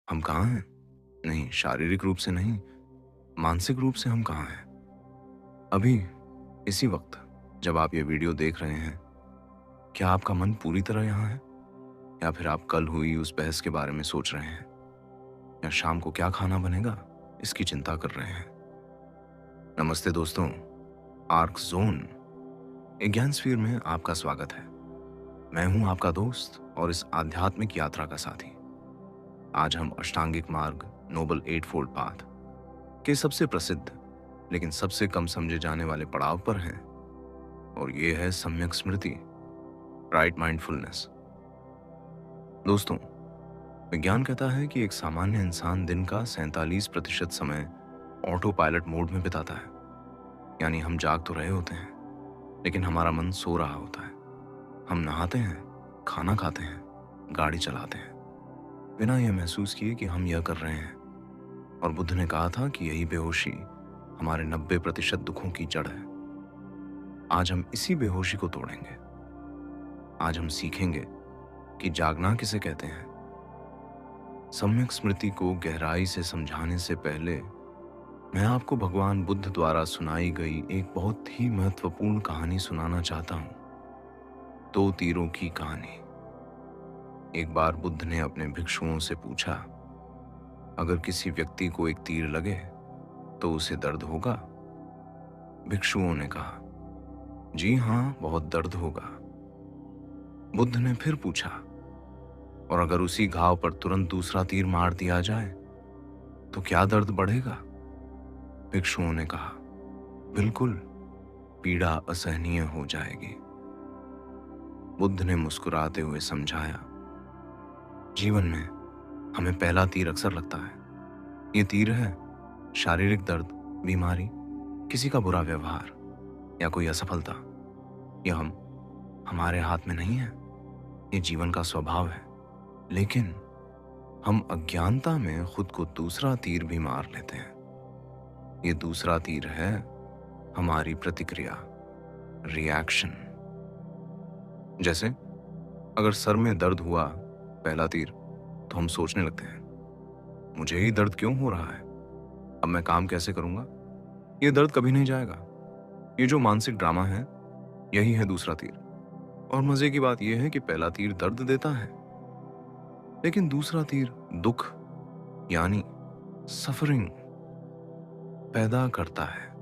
हम कहाँ हैं? नहीं, शारीरिक रूप से नहीं, मानसिक रूप से हम कहाँ हैं? अभी, इसी वक़्त, जब आप ये वीडियो देख रहे हैं, क्या आपका मन पूरी तरह यहाँ है? या फिर आप कल हुई उस बहस के बारे में सोच रहे हैं? या शाम को क्या खाना बनेगा, इसकी चिंता कर रहे हैं? नमस्ते दोस्तों, आर्क ज़ोन, एक ज्ञान स्फीयर में आपका स्वागत है। मैं हूँ आपका दोस्त और इस आध्यात्मिक यात्रा का साथी। आज हम अष्टांगिक मार्ग, नोबल एट फोल्ड पाथ के सबसे प्रसिद्ध लेकिन सबसे कम समझे जाने वाले पड़ाव पर हैं, और ये है सम्यक स्मृति, राइट माइंडफुलनेस। दोस्तों, विज्ञान कहता है कि एक सामान्य इंसान दिन का 47% समय ऑटो पायलट मोड में बिताता है। यानी हम जाग तो रहे होते हैं, लेकिन हमारा मन सो रहा होता है। हम नहाते हैं, खाना खाते हैं, गाड़ी चलाते हैं, बिना यह महसूस किए कि हम यह कर रहे हैं। और बुद्ध ने कहा था कि यही बेहोशी हमारे 90% दुखों की जड़ है। आज हम इसी बेहोशी को तोड़ेंगे। आज हम सीखेंगे कि जागना किसे कहते हैं। सम्यक स्मृति को गहराई से समझाने से पहले मैं आपको भगवान बुद्ध द्वारा सुनाई गई एक बहुत ही महत्वपूर्ण कहानी सुनाना चाहता हूं। 2 तीरों की कहानी। एक बार बुद्ध ने अपने भिक्षुओं से पूछा, अगर किसी व्यक्ति को एक तीर लगे तो उसे दर्द होगा? भिक्षुओं ने कहा, जी हाँ, बहुत दर्द होगा। बुद्ध ने फिर पूछा, और अगर उसी घाव पर तुरंत दूसरा तीर मार दिया जाए तो क्या दर्द बढ़ेगा? भिक्षुओं ने कहा, बिल्कुल, पीड़ा असहनीय हो जाएगी। बुद्ध ने मुस्कुराते हुए समझाया, जीवन में हमें पहला तीर अक्सर लगता है। ये तीर है शारीरिक दर्द, बीमारी, किसी का बुरा व्यवहार या कोई असफलता। यह हमारे हाथ में नहीं है, ये जीवन का स्वभाव है। लेकिन हम अज्ञानता में खुद को दूसरा तीर भी मार लेते हैं। ये दूसरा तीर है हमारी प्रतिक्रिया, रिएक्शन। जैसे अगर सर में दर्द हुआ, पहला तीर, तो हम सोचने लगते हैं, मुझे ही दर्द क्यों हो रहा है, अब मैं काम कैसे करूंगा? ये दर्द कभी नहीं जाएगा। ये जो मानसिक ड्रामा है, यही है दूसरा तीर। और मजे की बात यह है कि पहला तीर दर्द देता है, लेकिन दूसरा तीर दुख यानी सफरिंग पैदा करता है।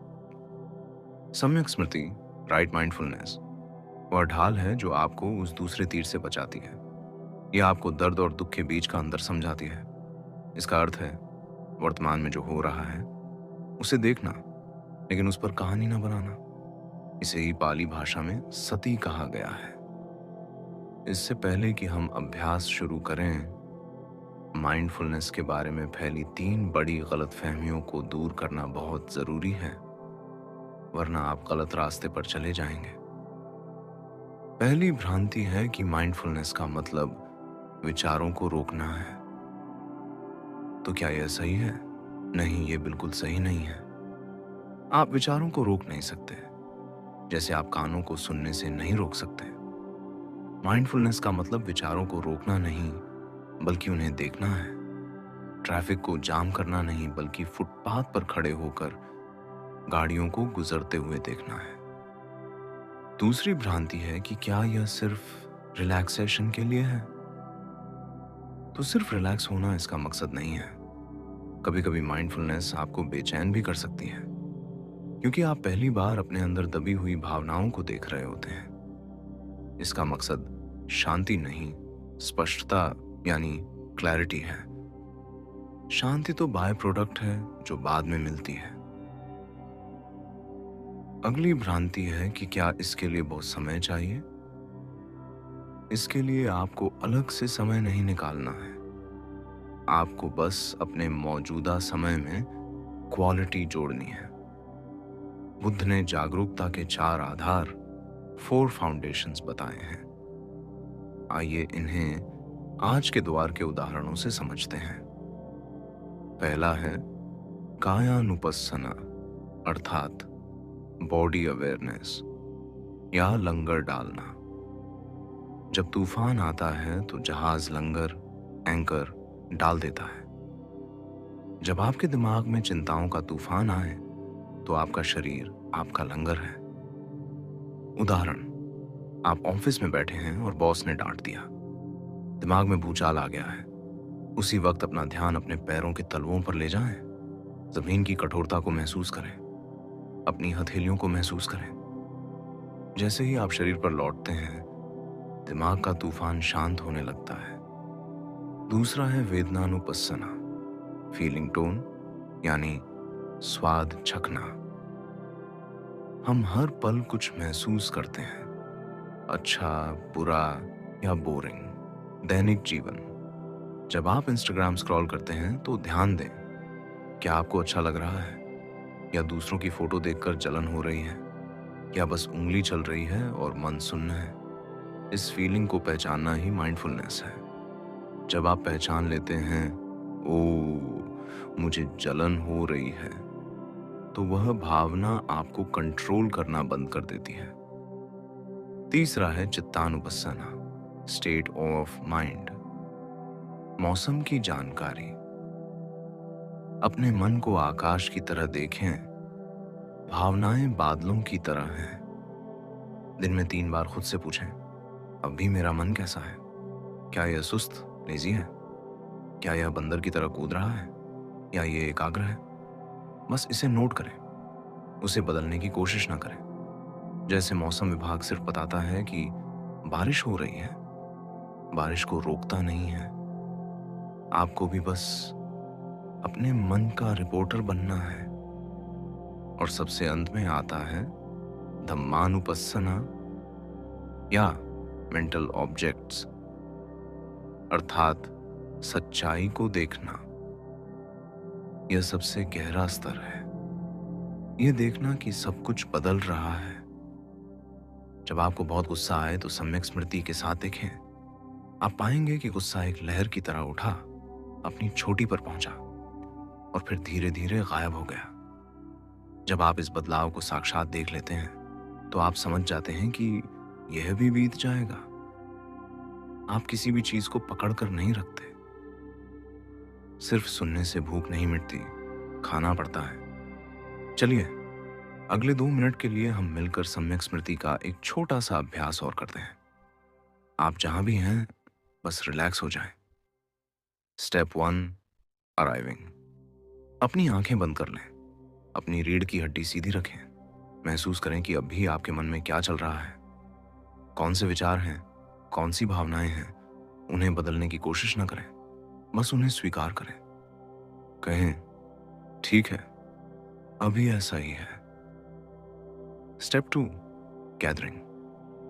सम्यक स्मृति, राइट माइंडफुलनेस, वह ढाल है जो आपको उस दूसरे तीर से बचाती है। यह आपको दर्द और दुख के बीच का अंतर समझाती है। इसका अर्थ है, वर्तमान में जो हो रहा है उसे देखना, लेकिन उस पर कहानी ना बनाना। इसे ही पाली भाषा में सती कहा गया है। इससे पहले कि हम अभ्यास शुरू करें, माइंडफुलनेस के बारे में फैली 3 बड़ी गलतफहमियों को दूर करना बहुत जरूरी है, वरना आप गलत रास्ते पर चले जाएंगे। पहली भ्रांति है कि माइंडफुलनेस का मतलब विचारों को रोकना है। तो क्या यह सही है? नहीं, यह बिल्कुल सही नहीं है। आप विचारों को रोक नहीं सकते, जैसे आप कानों को सुनने से नहीं रोक सकते। माइंडफुलनेस का मतलब विचारों को रोकना नहीं, बल्कि उन्हें देखना है। ट्रैफिक को जाम करना नहीं, बल्कि फुटपाथ पर खड़े होकर गाड़ियों को गुजरते हुए देखना है। दूसरी भ्रांति है कि क्या यह सिर्फ रिलैक्सेशन के लिए है? तो सिर्फ रिलैक्स होना इसका मकसद नहीं है। कभी कभी माइंडफुलनेस आपको बेचैन भी कर सकती है, क्योंकि आप पहली बार अपने अंदर दबी हुई भावनाओं को देख रहे होते हैं। इसका मकसद शांति नहीं, स्पष्टता यानी क्लैरिटी है। शांति तो बाय प्रोडक्ट है जो बाद में मिलती है। अगली भ्रांति है कि क्या इसके लिए बहुत समय चाहिए? इसके लिए आपको अलग से समय नहीं निकालना है। आपको बस अपने मौजूदा समय में क्वालिटी जोड़नी है। बुद्ध ने जागरूकता के 4 आधार, 4 फाउंडेशंस बताए हैं। आइए इन्हें आज के द्वार के उदाहरणों से समझते हैं। पहला है कायानुपस्सना, अर्थात बॉडी अवेयरनेस या लंगर डालना। जब तूफान आता है तो जहाज लंगर, एंकर डाल देता है। जब आपके दिमाग में चिंताओं का तूफान आए तो आपका शरीर आपका लंगर है। उदाहरण, आप ऑफिस में बैठे हैं और बॉस ने डांट दिया। दिमाग में भूचाल आ गया है। उसी वक्त अपना ध्यान अपने पैरों के तलवों पर ले जाएं। जमीन की कठोरता को महसूस करें, अपनी हथेलियों को महसूस करें। जैसे ही आप शरीर पर लौटते हैं, दिमाग का तूफान शांत होने लगता है। दूसरा है वेदनानुपस्सना, फीलिंग टोन, यानी स्वाद चखना। हम हर पल कुछ महसूस करते हैं, अच्छा, बुरा या बोरिंग। दैनिक जीवन, जब आप इंस्टाग्राम स्क्रॉल करते हैं तो ध्यान दें, क्या आपको अच्छा लग रहा है, या दूसरों की फोटो देखकर जलन हो रही है, या बस उंगली चल रही है और मन सुन्न है। इस फीलिंग को पहचानना ही माइंडफुलनेस है। जब आप पहचान लेते हैं, ओ मुझे जलन हो रही है, तो वह भावना आपको कंट्रोल करना बंद कर देती है। तीसरा है चित्तानुपस्सना, स्टेट ऑफ माइंड, मौसम की जानकारी। अपने मन को आकाश की तरह देखें। भावनाएं बादलों की तरह हैं। दिन में 3 बार खुद से पूछें, अभी मेरा मन कैसा है? क्या यह सुस्त, लेजी है? क्या यह बंदर की तरह कूद रहा है, या ये एकाग्र है? बस इसे नोट करें, उसे बदलने की कोशिश ना करें। जैसे मौसम विभाग सिर्फ बताता है कि बारिश हो रही है, बारिश को रोकता नहीं है। आपको भी बस अपने मन का रिपोर्टर बनना है। और सबसे अंत में आता है धम्मानुपस्सना, या मेंटल ऑब्जेक्ट्स, अर्थात सच्चाई को देखना। यह सबसे गहरा स्तर है। यह देखना कि सब कुछ बदल रहा है। जब आपको बहुत गुस्सा आए तो सम्यक स्मृति के साथ देखें। आप पाएंगे कि गुस्सा एक लहर की तरह उठा, अपनी चोटी पर पहुंचा और फिर धीरे धीरे गायब हो गया। जब आप इस बदलाव को साक्षात देख लेते हैं तो आप समझ जाते हैं कि यह भी बीत जाएगा। आप किसी भी चीज को पकड़ कर नहीं रखते। सिर्फ सुनने से भूख नहीं मिटती, खाना पड़ता है। चलिए, अगले 2 मिनट के लिए हम मिलकर सम्यक स्मृति का एक छोटा सा अभ्यास और करते हैं। आप जहां भी हैं, बस रिलैक्स हो जाएं। Step 1, arriving. अपनी आंखें बंद कर लें, अपनी रीढ़ की हड्डी सीधी रखें। महसूस करें कि अभी आपके मन में क्या चल रहा है, कौन से विचार हैं, कौन सी भावनाएं हैं। उन्हें बदलने की कोशिश न करें, बस उन्हें स्वीकार करें। कहें, ठीक है, अभी ऐसा ही है। Step 2, gathering.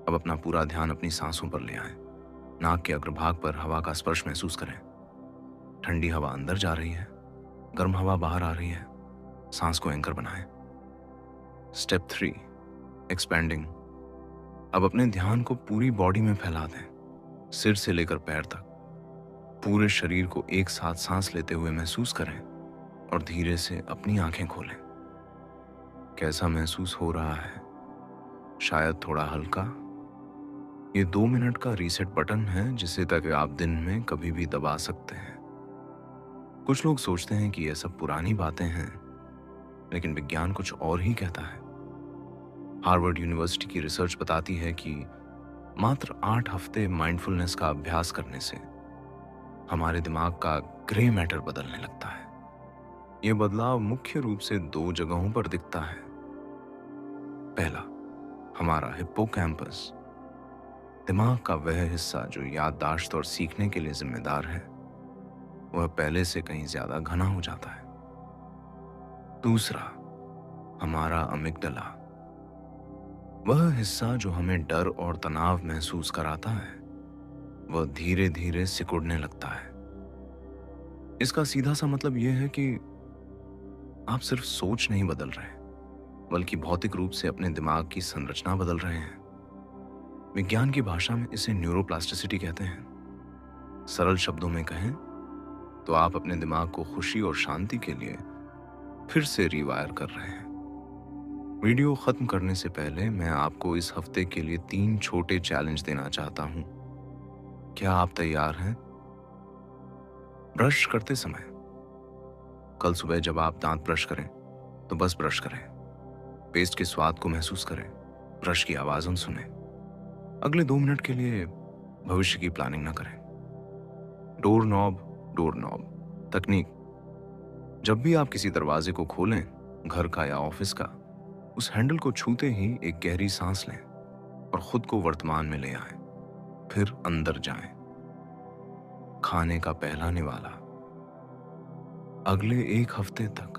अब अपना पूरा ध्यान अपनी सांसों पर ले आएं। नाक के अग्रभाग पर हवा का स्पर्श महसूस करें। ठंडी हवा अंदर जा रही है, गर्म हवा बाहर आ रही है। सांस को एंकर बनाएं। Step 3, expanding. अब अपने ध्यान को पूरी बॉडी में फैला दें, सिर से लेकर पैर तक। पूरे शरीर को एक साथ सांस लेते हुए महसूस करें और धीरे से अपनी आंखें खोलें। कैसा महसूस हो रहा है? शायद थोड़ा हल्का। ये 2 मिनट का रीसेट बटन है जिसे तक आप दिन में कभी भी दबा सकते हैं। कुछ लोग सोचते हैं कि यह सब पुरानी बातें हैं, लेकिन विज्ञान कुछ और ही कहता है। हार्वर्ड यूनिवर्सिटी की रिसर्च बताती है कि मात्र 8 हफ्ते माइंडफुलनेस का अभ्यास करने से हमारे दिमाग का ग्रे मैटर बदलने लगता है। यह बदलाव मुख्य रूप से 2 जगहों पर दिखता है। पहला, हमारा हिप्पोकैम्पस, दिमाग का वह हिस्सा जो याददाश्त और सीखने के लिए जिम्मेदार है, वह पहले से कहीं ज्यादा घना हो जाता है। दूसरा, हमारा अमिग्डला, वह हिस्सा जो हमें डर और तनाव महसूस कराता है, वह धीरे धीरे सिकुड़ने लगता है। इसका सीधा सा मतलब यह है कि आप सिर्फ सोच नहीं बदल रहे, बल्कि भौतिक रूप से अपने दिमाग की संरचना बदल रहे हैं। विज्ञान की भाषा में इसे न्यूरोप्लास्टिसिटी कहते हैं। सरल शब्दों में कहें तो आप अपने दिमाग को खुशी और शांति के लिए फिर से रिवायर कर रहे हैं। वीडियो खत्म करने से पहले मैं आपको इस हफ्ते के लिए 3 छोटे चैलेंज देना चाहता हूं। क्या आप तैयार हैं? ब्रश करते समय कल सुबह जब आप दांत ब्रश करें तो बस ब्रश करें, पेस्ट के स्वाद को महसूस करें, ब्रश की आवाज़ सुनें। अगले 2 मिनट के लिए भविष्य की प्लानिंग ना करें। डोर नॉब तकनीक। जब भी आप किसी दरवाजे को खोलें, घर का या ऑफिस का, उस हैंडल को छूते ही एक गहरी सांस लें और खुद को वर्तमान में ले आएं। फिर अंदर जाएं। खाने का पहला निवाला। अगले 1 हफ्ते तक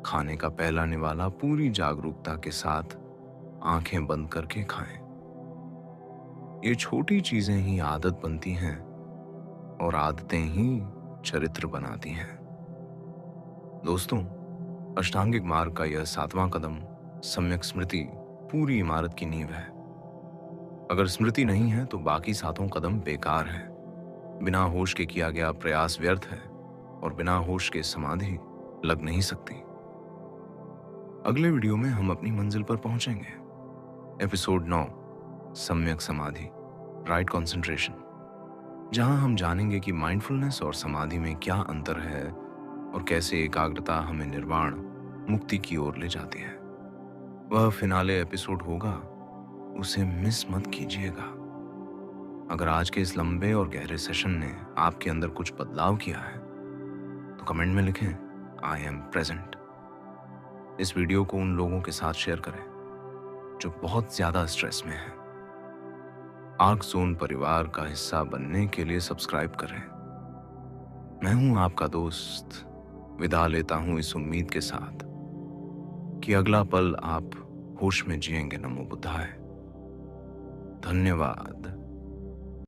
खाने का पहला निवाला पूरी जागरूकता के साथ आंखें बंद करके खाएं। ये छोटी चीजें ही आदत बनती हैं और आदतें ही चरित्र बनाती हैं। दोस्तों, अष्टांगिक मार्ग का यह 7वां कदम, सम्यक स्मृति, पूरी इमारत की नींव है। अगर स्मृति नहीं है तो बाकी 7 कदम बेकार है। बिना होश के किया गया प्रयास व्यर्थ है और बिना होश के समाधि लग नहीं सकती। अगले वीडियो में हम अपनी मंजिल पर पहुंचेंगे। एपिसोड 9, सम्यक समाधि, राइट कंसंट्रेशन, जहां हम जानेंगे कि माइंडफुलनेस और समाधि में क्या अंतर है और कैसे एकाग्रता हमें निर्वाण, मुक्ति की ओर ले जाती है। वह फिनाले एपिसोड होगा, उसे मिस मत कीजिएगा। अगर आज के इस लंबे और गहरे सेशन ने आपके अंदर कुछ बदलाव किया है तो कमेंट में लिखें, आई एम प्रेजेंट। इस वीडियो को उन लोगों के साथ शेयर करें जो बहुत ज्यादा स्ट्रेस में हैं। आर्क ज़ोन परिवार का हिस्सा बनने के लिए सब्सक्राइब करें। मैं हूं आपका दोस्त, विदा लेता हूं इस उम्मीद के साथ कि अगला पल आप होश में जिएंगे। नमो बुद्धाय। धन्यवाद।